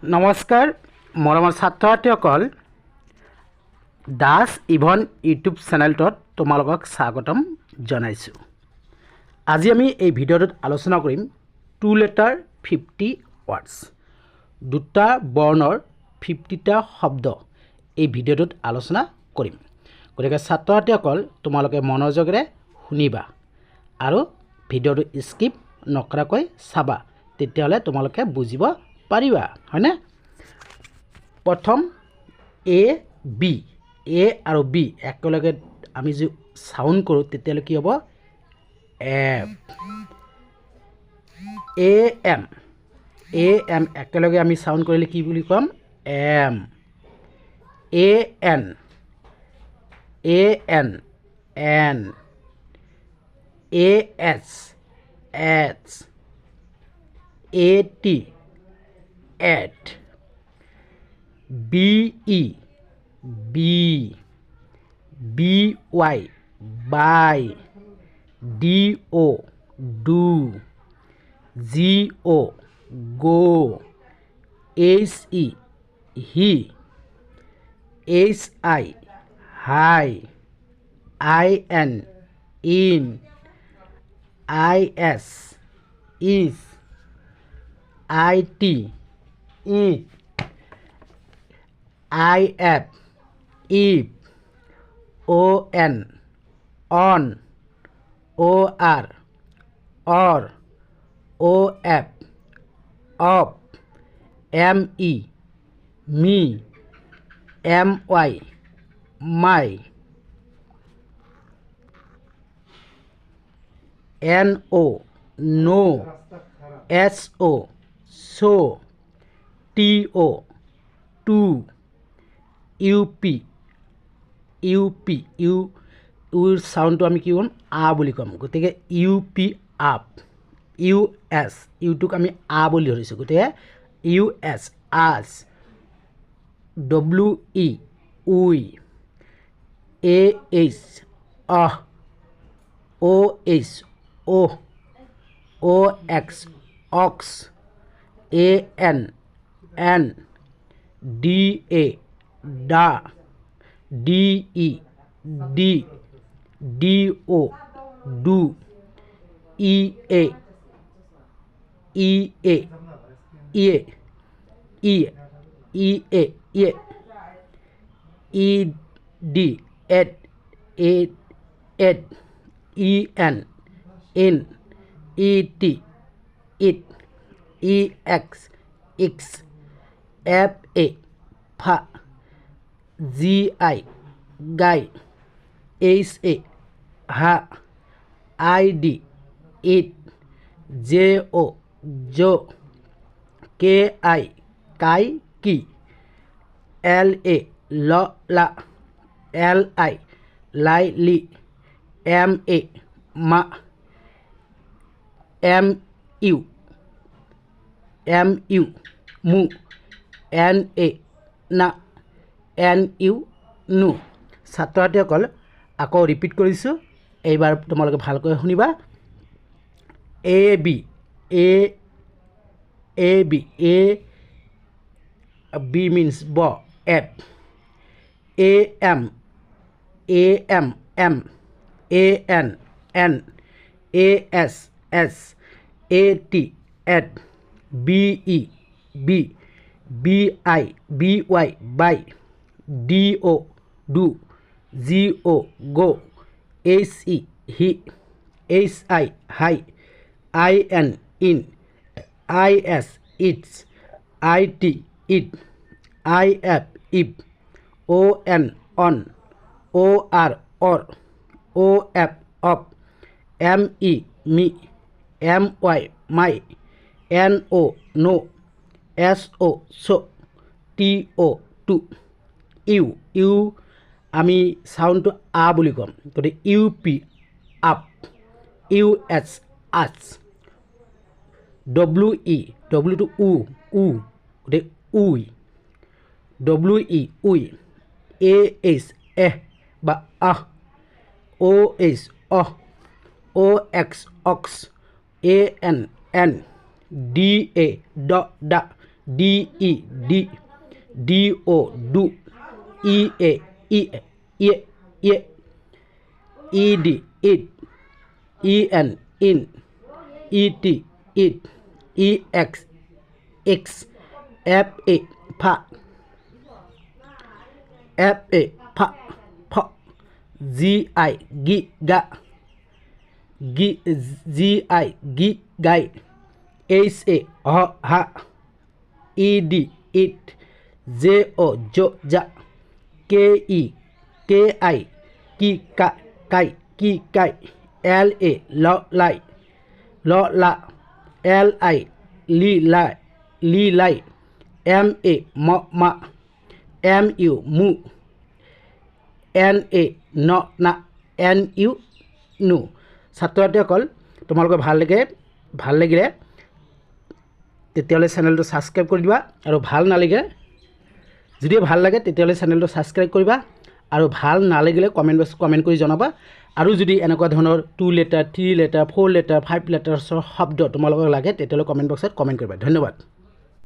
নমস্কাৰ মৰমৰ ছাত্ৰ-ছাত্ৰীসকল দাস ইভন ইউটিউব চেনেলটোত তোমালোকক স্বাগতম জনাইছোঁ। আজি আমি এই ভিডিঅ'টোত আলোচনা কৰিম 2 letter 50 words দুটা বৰ্ণৰ 50টা শব্দ এই ভিডিঅ'টোত আলোচনা কৰিম। গতিকে ছাত্ৰ-ছাত্ৰীসকল তোমালোকে মনোযোগেৰে শুনিবা আৰু ভিডিঅ'টো স্কিপ নকৰাকৈ চাবা, তেতিয়াহ'লে তোমালোকে বুজিব পাৰিবা হয়নে। প্ৰথম এ বি, এ আৰু বি একেলগে আমি যে সাউন্ড কৰোঁ তেতিয়াহ'লে কি হ'ব এপ। এ এম একেলগে আমি সাউন্ড কৰিলে কি বুলি ক'ম M. A N N A S A T at, be by by, do go, he, hi, in, is, it, if, on, or, of, me, my, no, so, to, ইউৰ সাউন্ডটো আমি কি ক'ম আ বুলি ক'ম। গতিকে আপ, ইউটোক আমি আ বুলি ধৰিছোঁ, গতিকে আছ, we, ox, N the, do, ear, ed, en, in, it, ex, fa, guy, ha, id, it, jo, kai, ki, la, li, ma, mu, na, nu। ছাত্ৰ-ছাত্ৰীসকল আকৌ ৰিপিট কৰিছোঁ, এইবাৰ তোমালোকে ভালকৈ শুনিবা। এ বি means ব, up, am an, as at, at, B Y, by, do, go, he, hi, in, is, its, it, if, on, or, of, me, my, no, so, to, you আমি সাউন্ডটো আ বুলি ক'ম, গতিকে আপ, এছ আছ, ডব্লিউটো গতিকে উই, as বা আহ, অক্স, এন, দা, DE DO do EA ED it EN in ET it EX X FA fa GI ga GI guy HA ha ED it JO jo ja KI kai LA lo la LI li lai MA ma MU mu NA no na NU nu ছাত্ৰসকল তোমালোকে ভাল লাগিলে তেতিয়াহ'লে চেনেলটো subscribe কৰি দিবা আৰু ভাল নালাগে যদি ভাল লাগে তেতিয়াহ'লে চেনেলটো ছাবস্ক্ৰাইব কৰিবা আৰু ভাল নালাগিলে কমেণ্ট বক্সত কমেণ্ট কৰি জনাবা আৰু যদি এনেকুৱা ধৰণৰ 2 লেটাৰ 3 লেটাৰ 4 লেটাৰ 5 লেটাৰৰ শব্দ তোমালোকক লাগে তেতিয়াহ'লে কমেণ্ট বক্সত কমেণ্ট কৰিবা ধন্যবাদ